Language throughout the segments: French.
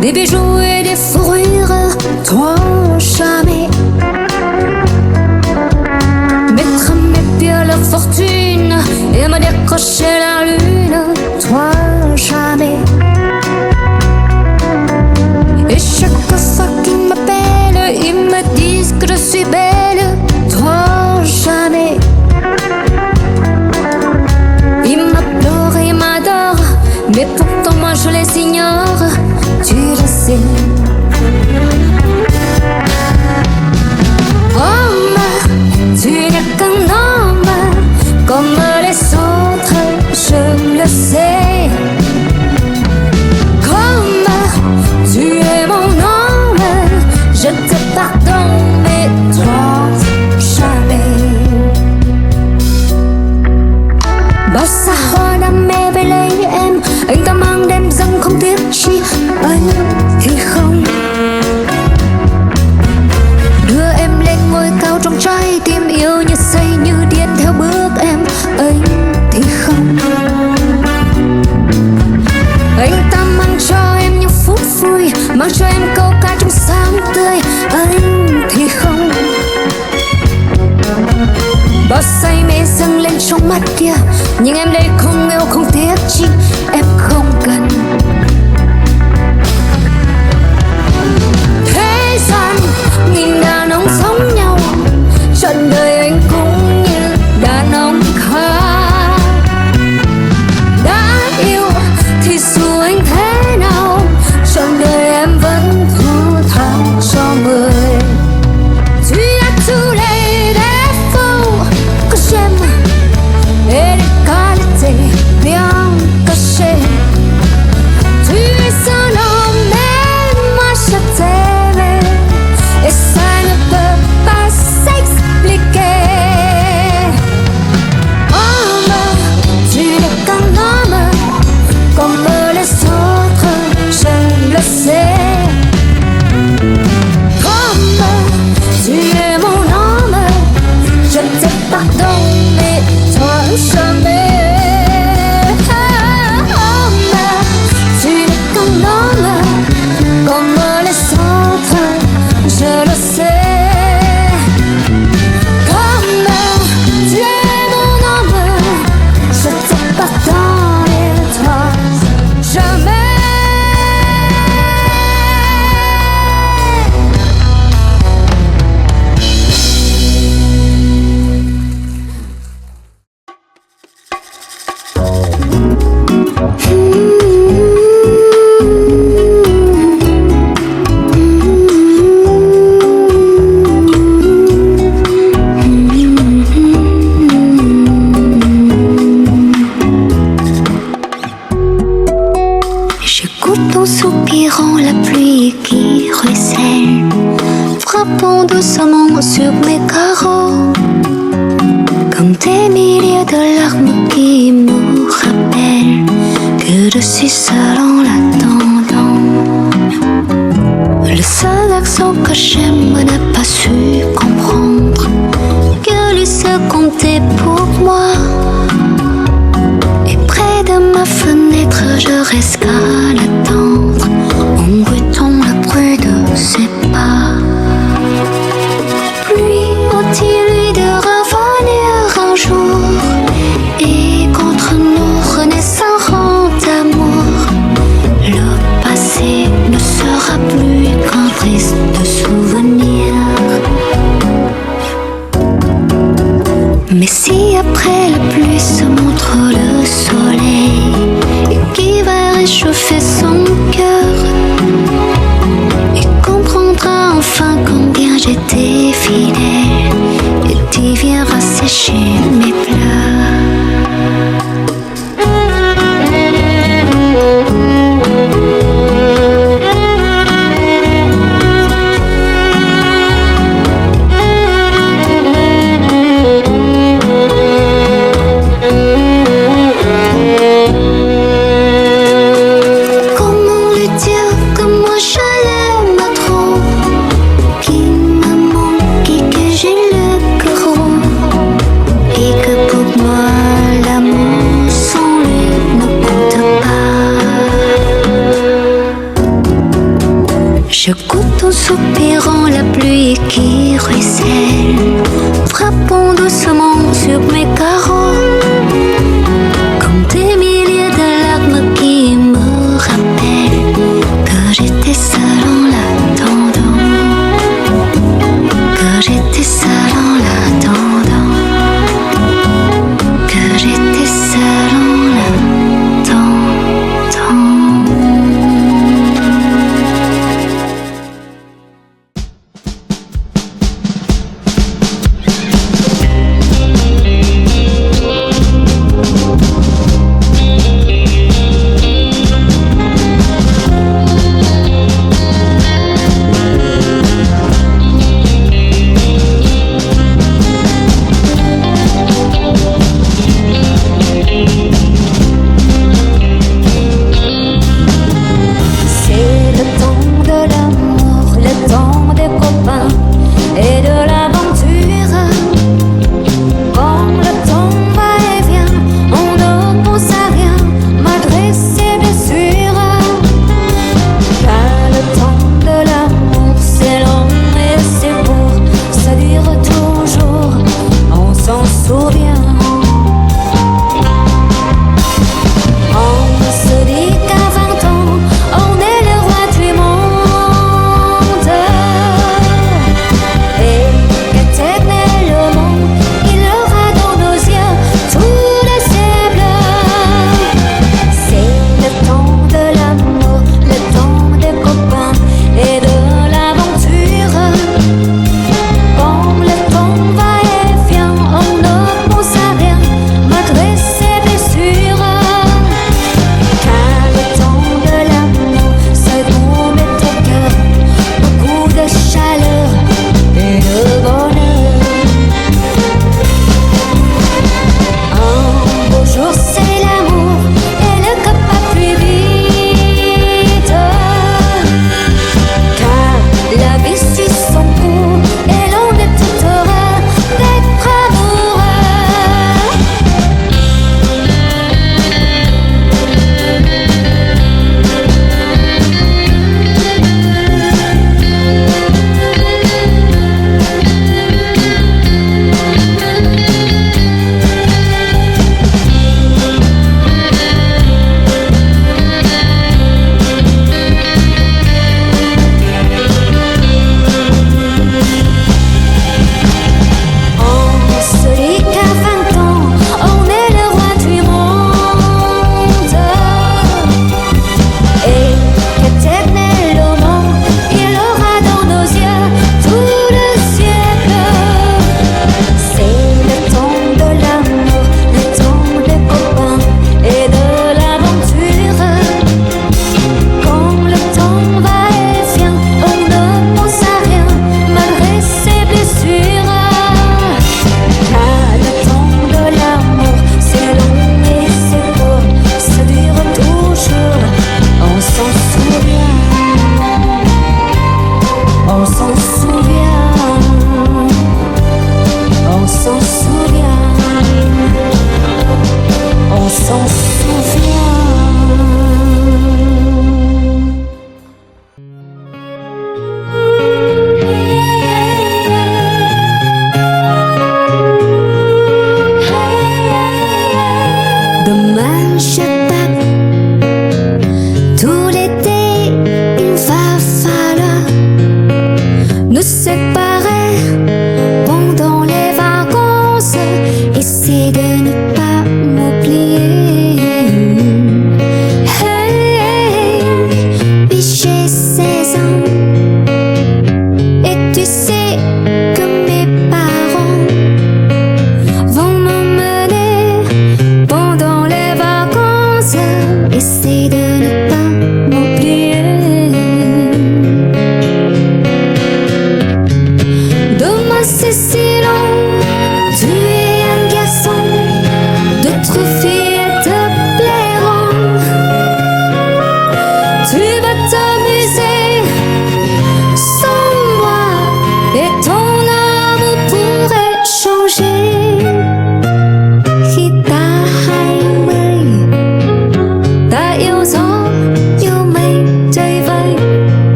des bijoux et des fourrures, toi jamais. Mettre mes pieds à leur fortune et me décrocher la lune, toi jamais. Et chaque fois qu'ils m'appellent, ils me disent que je suis belle, toi jamais. Ils m'adorent, ils m'adorent, mais pourtant moi je les ignore, tu le sais. Homme, tu n'es qu'un homme, comme les autres, je le sais. Comme tu es mon homme, je te pardonne, mais toi jamais. Bao xa hoa đam mê với lấy em, anh ta mang đêm rằng không tiếc chi, anh thì không. Đưa em lên ngôi cao trong trái tim, yêu như say như điên theo bước em, anh thì không. Anh ta mang cho em những phút vui, mang cho em câu ca trong sáng tươi, anh thì không. Bao say mê dâng lên trong mắt kia, nhưng em đây không yêu không tiếc chi, em không cần. Thế gian nghìn đàn ông giống nhau, trọn đời anh cũng như đàn ông khác. Đã yêu thì dù anh thế nào, trọn đời em vẫn thu thang cho người. Tu as tous les défauts que j'aime et les qualités bien cachées. Tu es un homme et moi je t'aime, et ça ne peut pas s'expliquer. Homme, tu n'es qu'un homme, comme les autres, je le sais. Comme tu es mon homme, je te pardonne, mais toi jamais. Homme, tu n'es qu'un homme, comme les autres, je le sais. Comme tu es mon homme, je te pardonne, mais toi jamais. J'écoute en soupirant la pluie qui ruisselle, frappant doucement sur mes carreaux, comme des milliers de larmes qui me rappellent que je suis seule en l'attendant. Le seul accent que j'aime n'a pas su comprendre que lui seul comptait pour moi. Et près de ma fenêtre, je reste qu'à l'attendre, en goûtant le bruit de ses pas. Lui ont-il de revenir un jour, et contre nous renaisse un rang d'amour. Le passé ne sera plus qu'un triste souvenir. Mais si après la pluie se montre le soleil, et qui va réchauffer son cœur, il comprendra enfin combien j'étais fidèle, et tu viendras sécher mes pleurs. Que j'ai le cœur Je goûte en soupirant la pluie qui ruisselle, frappant doucement sur mes carreaux, comme des milliers de larmes qui me rappellent que j'étais seule en l'attendant, que j'étais seule en l'attendant, que j'étais seule en l'attendant.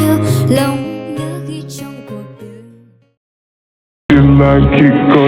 yêu lòng nhớ ghi trong cuộc đời. Là chỉ có